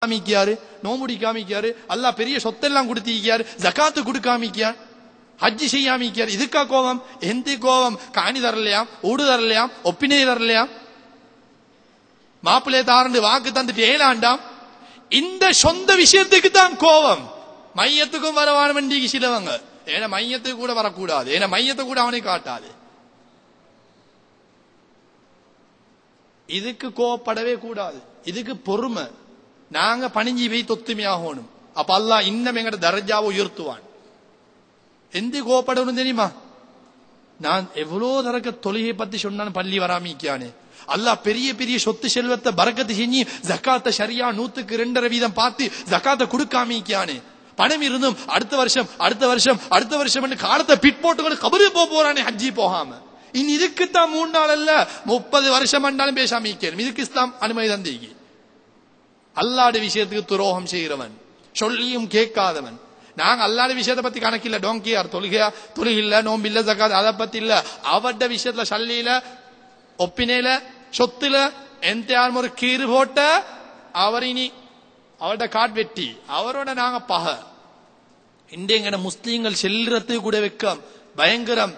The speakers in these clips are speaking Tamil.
காமிக்காரு, நோம்புடி காமிக்காரு, அல்லாஹ் பெரிய சொத்தெல்லாம் கொடுத்திருக்காரு, ஜகாத்து கொடுக்காமிக்கார், ஹஜ்ஜி செய்யாமிக்கார். இதுக்கா கோபம்? எந்த கோபம்? காணி தரலையாம், ஊடு தரலையாம், ஒப்பினை தரலையாம், மாப்பிள்ளைய தாரண்டு வாக்கு தந்துட்டு ஏழாண்டாம். இந்த சொந்த விஷயத்துக்கு தான் கோபம். மையத்துக்கும் வரவான வண்டிக்கு சிலவங்க ஏன்னா மையத்துக்கு கூட வரக்கூடாது, ஏன்னா மையத்தை கூட அவனை காட்டாது. இதுக்கு கோவப்படவே கூடாது. இதுக்கு பொறுமை. நாங்க பணிஞ்சி போய் தொத்துமையாகணும். அப்ப அல்லாஹ் இன்னும் எங்கட தரஜாவை உயர்த்துவான். எந்த கோவப்படணும் தெரியுமா? நான் எவ்வளவு தரக்க தொழுகை பத்தி சொன்னாலும் பள்ளி வராமிக்கானே, அல்லாஹ் பெரிய பெரிய சொத்து செல்வத்தை பரக்கத்து செஞ்சு ஜக்காத்தை சரியா 102.5% பார்த்து ஜக்காத்தை கொடுக்காமிக்கானே, பணம் இருந்தும் அடுத்த வருஷம் காலத்தை பிட் போட்டு கபரு போறானே ஹஜ்ஜி போகாம. இனி இதுக்குத்தான் 3 நாள் அல்ல 30 வருஷம் ஆனாலும் பேசாம இருக்கணும். இதுக்கு இஸ்லாம் அனுமதி தந்தீங்க. அல்லாட விஷயத்துக்கு துரோகம் செய்கிறவன், சொல்லியும் கேட்காதவன். நாங்க அல்லாட விஷயத்தை பத்தி கணக்கில்ல, டோங்கியார் தொழுகில்ல, நோம்பில்ல, ஜகாத் அதை பத்தி இல்ல. அவட விஷயத்துல சல்லியில, ஒப்பினையில, சொத்துல எந்த யாரும் ஒரு கீறு போட்ட அவர் இனி அவரோட காட் வெட்டி அவரோட நாங்க பக. இன்றைய எங்கட முஸ்லீம்கள் செல்றதுக்கு கூட வெக்கம் பயங்கரம்.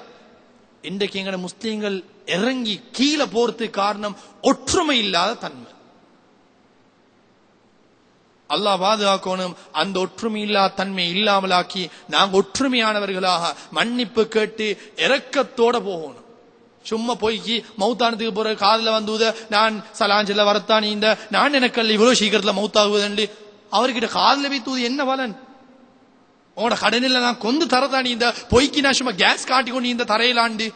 இன்றைக்கு எங்கட முஸ்லீம்கள் இறங்கி கீழே போறதுக்கு காரணம் ஒற்றுமை இல்லாத தன்மை. அல்லாஹ் பாதுகாக்கணும். அந்த ஒற்றுமை இல்லாத தன்மை இல்லாமலாக்கி நாங்க ஒற்றுமையானவர்களாக மன்னிப்பு கேட்டு இரக்கத்தோட போகணும். சும்மா போய்க்கு மௌத்தானத்துக்கு போற காதல வந்து நான் சலாஞ்சல வரத்தான் இந்த நான் எனக்கல்ல இவ்வளவு சீக்கிரத்துல மௌத்தாகுவதண்டு அவர்கிட்ட காதல வைத்தது என்ன பலன்? உங்களோட கடனில் நான் கொண்டு தரதான் இந்த பொய்க்கு நான் சும்மா கேஸ் காட்டிக்கொண்டு இந்த தரையிலாண்டு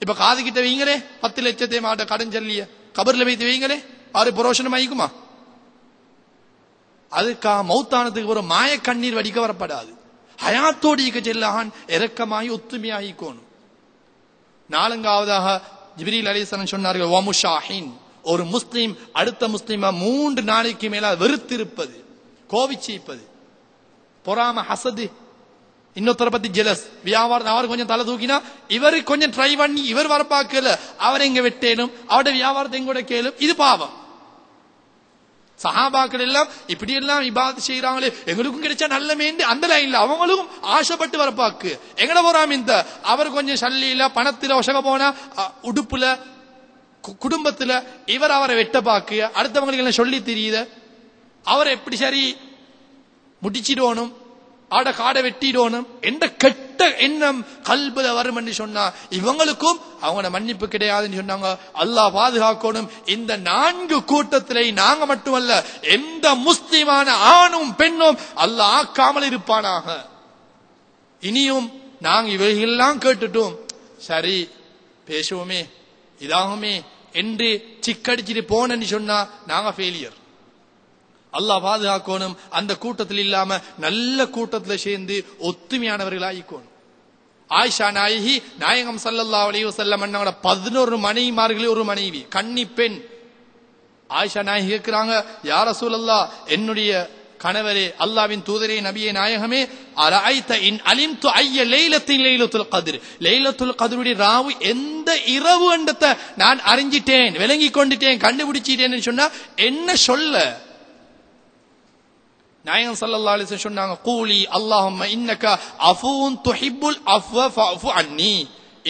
இப்ப காது கிட்ட வைங்களே 10 லட்சத்தை மாட்ட கடன் சொல்லிய கபர்ல வைத்து வைங்களே, ஆறு புரோஷனம் ஆயிக்குமா? அதுக்கா மௌத்தானத்துக்கு ஒரு மாய கண்ணீர் வடிக்க வரப்படாது. ஹயாத்தோடிக்க செல்லான் இரக்கமாயி ஒத்துமையாயிக்கோணும். 4வது ஜிப்ரீல் அலைஹிஸ்ஸலாம் சொன்னார்கள், வமுஷாஹின், ஒரு முஸ்லிம் அடுத்த முஸ்லிமா 3 நாளைக்கு மேல வெறுத்திருப்பது, கோவிச்சிப்பது, பொறாம, ஹசது, இன்னொருத்தரை பத்தி ஜெலஸ், வியாபாரம். அவர் கொஞ்சம் தலை தூக்கினா இவரு கொஞ்சம் ட்ரை பண்ணி இவர் வரப்பாக்கல, அவர் எங்க வெட்டேனும், அவருடைய வியாபாரத்தை எங்கூட கேளும், இது பாவம். சஹாபாக்கள் எல்லாம் இப்படி எல்லாம் இபாதத் செய்யறாங்களே, எங்களுக்கும் கிடைச்சா நல்ல மேண்டு அந்த லைன்ல அவங்களும் ஆசைப்பட்டு வரப்பாக்கு. எங்கட போறாம இந்த அவர் கொஞ்சம் சல்லியில பணத்துல ஒசக போனா உடுப்புல குடும்பத்துல இவர் அவரை வெட்ட பாக்கு, அடுத்தவங்களுக்கு எல்லாம் சொல்லி தெரியுத அவரை எப்படி சரி முடிச்சிடணும், ஆட காடை வெட்டிடணும் என்ற கெட்ட எண்ணம் கல்புல வரும் என்று சொன்னா இவங்களுக்கும் அவங்களோட மன்னிப்பு கிடையாதுன்னு சொன்னாங்க. அல்லாஹ் பாதுகாக்கணும். இந்த 4 கூட்டத்திலே நாங்க மட்டுமல்ல எந்த முஸ்லிமான ஆணும் பெண்ணும் அல்லாஹ் ஆக்காமல் இருப்பானாக. இனியும் நாங்க இவைகளெல்லாம் கேட்டுட்டோம், சரி பேசுவோமே இதாகுமே என்று சிக்கடிச்சிட்டு போனன்னு சொன்னா நாங்க ஃபெயிலியர். அல்லாஹ் பாதுகாக்கணும். அந்த கூட்டத்தில் இல்லாம நல்ல கூட்டத்தில் சேர்ந்து ஒத்துமையானவர்களாயிக்கணும். ஆயிஷா நாயகி நாயகம் ஸல்லல்லாஹு அலைஹி வஸல்லம் அன்னோட 11 மனைவிமார்களே ஒரு மனைவி கன்னி பெண். ஆயிஷா நாயகி கேட்கிறாங்க, யா ரசூலல்லாஹ், என்னுடைய கணவரே, அல்லாஹ்வின் தூதரே, நபியே நாயகமே, அரஐத இன் அலிம்து ஐய லைலத்தின் லைலத்துல் கத்ர், லைலத்துல் கத்ருடைய ராவு எந்த இரவு என்றத நான் அறிஞ்சிட்டேன், விளங்கி கொண்டுட்டேன், கண்டுபிடிச்சிட்டேன்னு சொன்னா என்ன சொல்ல? நாயகம் ஸல்லல்லாஹு அலைஹி வஸல்லம் சொன்னாங்க, கூலி அல்லாஹும்ம இன்னக அஃபூன் துஹிப்புல் அஃவ ஃபஅஃபு அன்னி.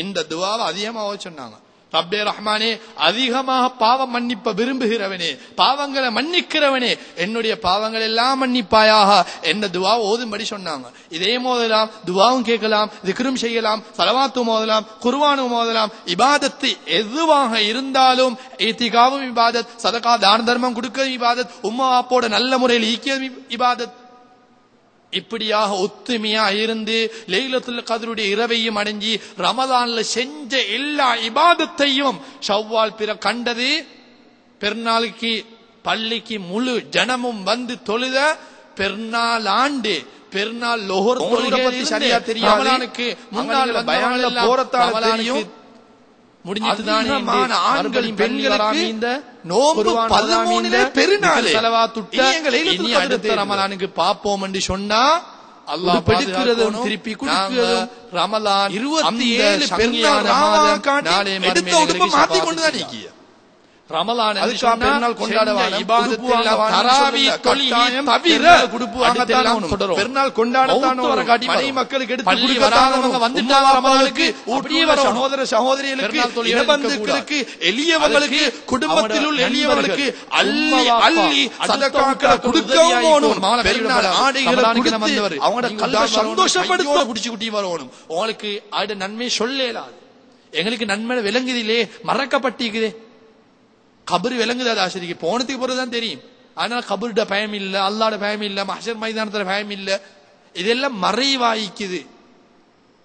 இந்த துஆவை அதிகமாக சொன்னாங்க. ரப்பே ரஹ்மானே, அதிகமாக பாவம் மன்னிப்ப விரும்புகிறவனே, பாவங்களை மன்னிக்கிறவனே, என்னுடைய பாவங்கள் எல்லாம் மன்னிப்பாயாக என்ற துஆவை ஓதும்படி சொன்னாங்க. இதே மோதலாம், துஆவும் கேட்கலாம், திக்ரும் செய்யலாம், ஸலவாத்தும் ஓதலாம், குர்ஆனும் ஓதலாம். இபாதத்து எதுவாக இருந்தாலும் இத்திகாவும் இபாதத், சதகா தான தர்மம் கொடுக்கிறது இபாதத், உம்மா அப்போட நல்ல முறையில் ஈக்கியது இபாதத். இப்படியாக ஒத்துமையா இருந்து லைலத்துல் கத்ருடைய இரவையும் அடைஞ்சி ரமதான்ல செஞ்ச எல்லா இபாதத்தையும் ஷவ்வால் பிற கண்டது பெருநாளுக்கு பள்ளிக்கு முழு ஜனமும் வந்து தொழுத பெருநாள் ஆண்டு பெருநாள் லோஹர் தொழுகை சரியா தெரியும். ரமலானுக்கு முன்னாள் பயான்ல போறதால தெரியும். முடிஞ்சிட்டுதான் ஆண்கள் பெண்களுக்கு இந்த நோன்பு 13 பெருநாள் ஸலவாத்துட்ட இனி அடுத்த ரமலானுக்கு பாப்போம் என்று சொன்னா அல்லாஹ் பெடுக்கிறதும் திருப்பி கொடுக்கிறதும் ரமலான் 27 பெருநாள் நாளே மறுமையிலே மாத்தி கொண்டு தான் நிக்கிய ரமலான் பெருநாள் கொண்டாடுவாங்க, பெருநாள் கொண்டாடத்தான் மனை மக்களுக்கு எடுத்து சகோதர சகோதரிகளுக்கு எளியவர்களுக்கு குடும்பத்தில் உள்ள எளியவர்களுக்கு அள்ளி அள்ளி சதகாக்களை கொடுக்கவும் பெருநாள் ஆடைகளை கொடுத்து அவங்களோட கல்லை சந்தோஷப்படுத்த குடிச்சு குட்டி வரணும். உங்களுக்கு அது நன்மை சொல்லலாது, எங்களுக்கு நன்மை விளங்குதிலே மறக்கப்பட்டிருக்குதே. கபர் விளங்குதாது ஆசிரிக்கு போனதுக்கு போறதுதான் தெரியும். அதனால கபருட பயம் இல்ல, அல்லாட பயம் இல்ல, மஹ்ஷர் மைதானத்துல பயம் இல்ல, இதெல்லாம் மறைவாய்க்குது.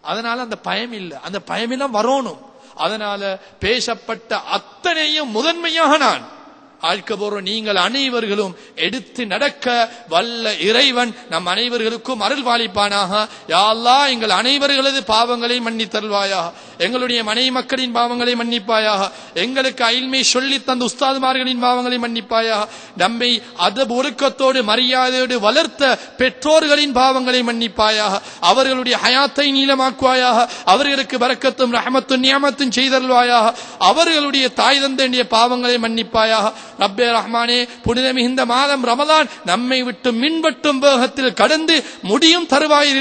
அதனால அந்த பயம் இல்ல, அந்த பயமெல்லாம் வரணும். அதனால பேசப்பட்ட அத்தனையும் முதன்மையாக நான் ஆழ்க்க போறோம். நீங்கள் அனைவர்களும் எடுத்து நடக்க வல்ல இறைவன் நம் அனைவர்களுக்கும் அருள் பாலிப்பானாக. யா அல்லாஹ், எங்கள் அனைவர்களது பாவங்களை மன்னித்தருள்வாயாக, எங்களுடைய மனை மக்களின் பாவங்களை மன்னிப்பாயாக, எங்களுக்கு அயில்மை சொல்லி தந்த உஸ்தாதுமார்களின் பாவங்களை மன்னிப்பாயாக, நம்மை அதப் ஒழுக்கத்தோடு மரியாதையோடு வளர்த்த பெற்றோர்களின் பாவங்களை மன்னிப்பாயாக, அவர்களுடைய ஹயாத்தை நீளமாக்குவாயாக, அவர்களுக்கு பரக்கத்தும் ரஹமத்தும் நியமத்தும் செய்தருள்வாயாக, அவர்களுடைய தாய் தந்தையுடைய பாவங்களை மன்னிப்பாயாக. ரப்பே ரஹ்மானே, புனித மிகுந்த மாதம் ரமலான் நம்மை விட்டு மின்பட்டும் வேகத்தில் கடந்து முடியும் தருவாயில்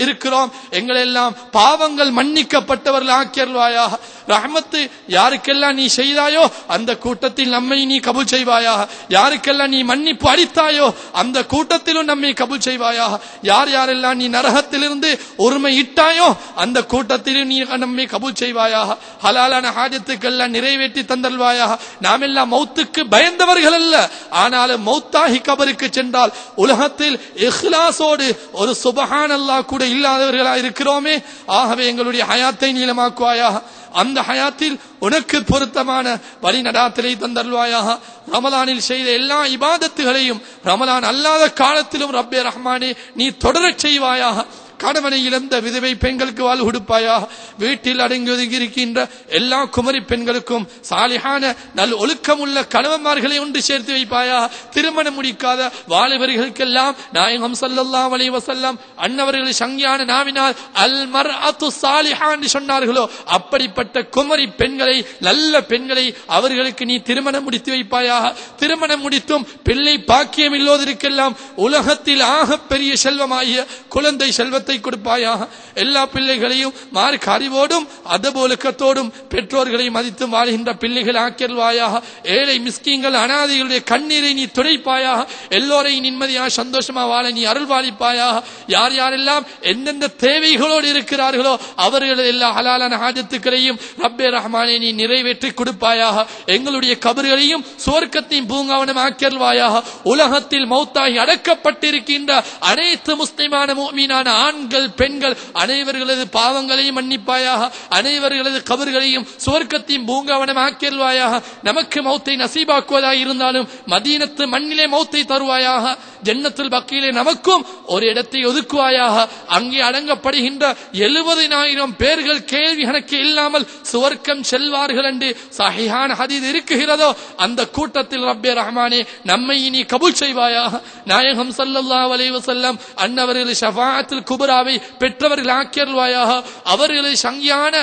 இருக்கிறோம். எங்களெல்லாம் பாவங்கள் மன்னிக்கப்பட்டவர்கள் ஆக்கியல்வாயாக. ரஹ்மத்து யாருக்கெல்லாம் நீ செய்தாயோ அந்த கூட்டத்தில் நம்மை நீ கபூல் செய்வாயாக. யாருக்கெல்லாம் நீ மன்னிப்பு அளித்தாயோ அந்த கூட்டத்திலும் நம்மை கபூல் செய்வாயாக. யார் யாரெல்லாம் நீ நரகத்திலிருந்து ஒருமை இட்டாயோ அந்த கூட்டத்திலும் நீ நம்மை கபூல் செய்வாயாக. ஹலாலான ஹாஜத்துக்கெல்லாம் நிறைவேற்றி தந்தல்வாயாக. நாம் எல்லாம் மௌத்துக்கு பயந்தவர்கள் அல்ல, ஆனாலும் மௌத்தாகி கபருக்கு சென்றால் உலகத்தில் இஹ்லாஸோடு ஒரு சுப்ஹானல்லாஹ் கூட இல்லாதவர்களாக இருக்கிறோமே. ஆகவே எங்களுடைய ஹயாத்தை நீளமாக்குவாயாக. அந்த ஹயாத்தில் உனக்கு பொருத்தமான வழி நடாத்தலை தந்தருள்வாயாக. ரமலானில் செய்த எல்லா இபாதத்துகளையும் ரமலான் அல்லாத காலத்திலும் ரப்பே ரஹ்மானே நீ தொடரச் செய்வாயாக. கணவனை இழந்த விதவை பெண்களுக்கு வாழ் கொடுப்பாயாக. வீட்டில் அடங்கி ஒதுங்கி இருக்கின்ற எல்லா குமரி பெண்களுக்கும் சாலிஹான நல் ஒழுக்கமுள்ள கணவன்மார்களை ஒன்று சேர்த்து வைப்பாயாக. திருமணம் முடிக்காத வாலிபர்களுக்கெல்லாம் நாயகம் ஸல்லல்லாஹு அலைஹி வஸல்லம் அன்னவர்களை சங்கியான நாவினால் அல் மர்அத்து ஸாலிஹா என்று சொன்னார்களோ அப்படிப்பட்ட குமரி பெண்களை, நல்ல பெண்களை அவர்களுக்கு நீ திருமணம் முடித்து வைப்பாயாக. திருமணம் முடித்தும் பிள்ளை பாக்கியம் இல்லோதற்கெல்லாம் உலகத்தில் ஆக பெரிய செல்வமாகிய குழந்தை செல்வத்தை கொடுப்பாயாக. எல்லா பிள்ளைகளையும் மார்க்க அறிவோடும் அதபோலுக்கத்தோடும் பெற்றோர்களை மதித்தும் வாழ்கின்ற பிள்ளைகள் ஆக்கியல்வாயாக. ஏழை மிஸ்கீன்கள் அனாதைகளுடைய கண்ணீரை நீ துடைப்பாயாக. எல்லோரையும் நிம்மதியாக சந்தோஷமா வாழ நீ அருள் பாலிப்பாயாக. யார் யாரெல்லாம் எந்தெந்த தேவைகளோடு இருக்கிறார்களோ அவர்களது எல்லா ஹலாலான ஹாஜத்துக்களையும் ரப்பே ரஹ்மானே நீ நிறைவேற்றி கொடுப்பாயாக. எங்களுடைய கபர்களையும் சுவர்க்கத்தையும் பூங்காவனம் ஆக்கியல்வாயாக. உலகத்தில் மௌத்தாகி அடக்கப்பட்டிருக்கின்ற அனைத்து முஸ்லிமான முஃமினான ஆண்கள் பெண்கள் அனைவர்களது பாவங்களையும் மன்னிப்பாயாக. அனைவர்களது கபர்களையும் சுவர்க்கத்தையும் பூங்காவனம் ஆக்கியல்வாயாக. நமக்கு மௌத்தை நசீபாக்குவதாக இருந்தாலும் மதீனத்து மண்ணிலே மௌத்தை தருவாயாக. ஜன்னத்துல் பக்கீலே நமக்கும் ஒரு இடத்தை ஒதுக்குவாயாக. அங்கே அடங்கப்படுகின்ற 70,000 பேர்கள் கேள்வி கணக்கு இல்லாமல் சுவர்க்கம் செல்வார்கள் என்று சஹீஹான ஹதீஸ் இருக்குகிறதோ அந்த கூட்டத்தில் ரப்பே ரஹ்மானே நம்மை நீ கபூல் செய்வாயாக. நாயகம் ஸல்லல்லாஹு அலைஹி வஸல்லம் அன்னவர்கள் ஷஃபாஅத்துல் குப்ராவை பெற்றவர்கள் ஆக்கியல்வாயாக. அவர்களை சங்கியான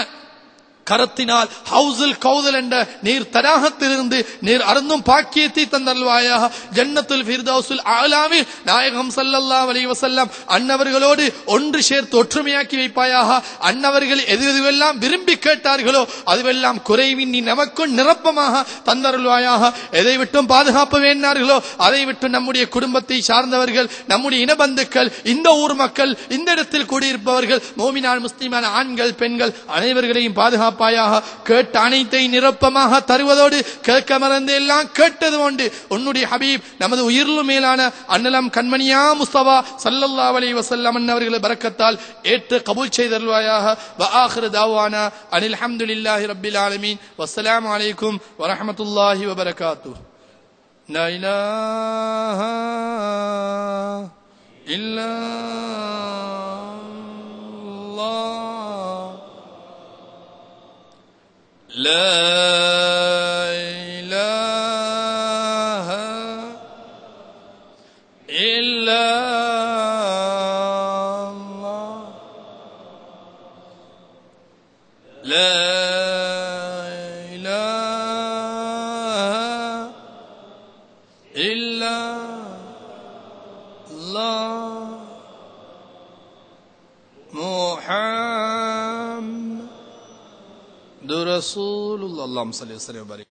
கரத்தினால் ஹவுசுல் கௌதல் என்ற நீர் தடாகத்திலிருந்து நீர் அருந்தும் பாக்கியத்தை தந்தல்வாயாக. ஜன்னத்துல் ஃபிர்தௌஸுல் ஆலாவில் நாயகம் ஸல்லல்லாஹு அலைஹி வஸல்லம் அன்னவர்களோடு ஒன்று சேர்த்து ஒற்றுமையாக்கி வைப்பாயாக. அன்னவர்கள் எதுவெல்லாம் விரும்பி கேட்டார்களோ அதுவெல்லாம் குறைவின் நீ நமக்கும் நிரப்பமாக தந்தருள்வாயாக. எதை விட்டும் பாதுகாப்பு வேண்டார்களோ அதை விட்டு நம்முடைய குடும்பத்தை சார்ந்தவர்கள், நம்முடைய இனபந்துக்கள், இந்த ஊர் மக்கள், இந்த இடத்தில் கூடியிருப்பவர்கள், மோமினான் முஸ்லிமான ஆண்கள் பெண்கள் அனைவர்களையும் பாதுகாப்பு கேட்ட அனைத்தை நிரப்பமாக தருவதோடு கேட்க மறந்து எல்லாம் கேட்டது கொண்டு உன்னுடைய ஹபீப் நமது உயிரிலும் மேலான அன்னலம் கண்மணியா முஸ்தபா ஸல்லல்லாஹு அலைஹி வஸல்லம் அவர்களை பரக்கத்தால் ஏற்று கபூல் செய்தருள்வாயாக. வ ஆகிரு தாவானா அனில் ஹம்துலில்லாஹி ரப்பில் ஆலமீன். வஸ்ஸலாமு அலைக்கும் வ ரஹ்மத்துல்லாஹி வ பரகாத்துஹு. லா இலாஹா இல்லல்லாஹ் لا إله إلا الله لا إله முஹம்மது ரசூலுல்லாஹ். அல்லாஹும்ம ஸல்லி வஸல்லிம்.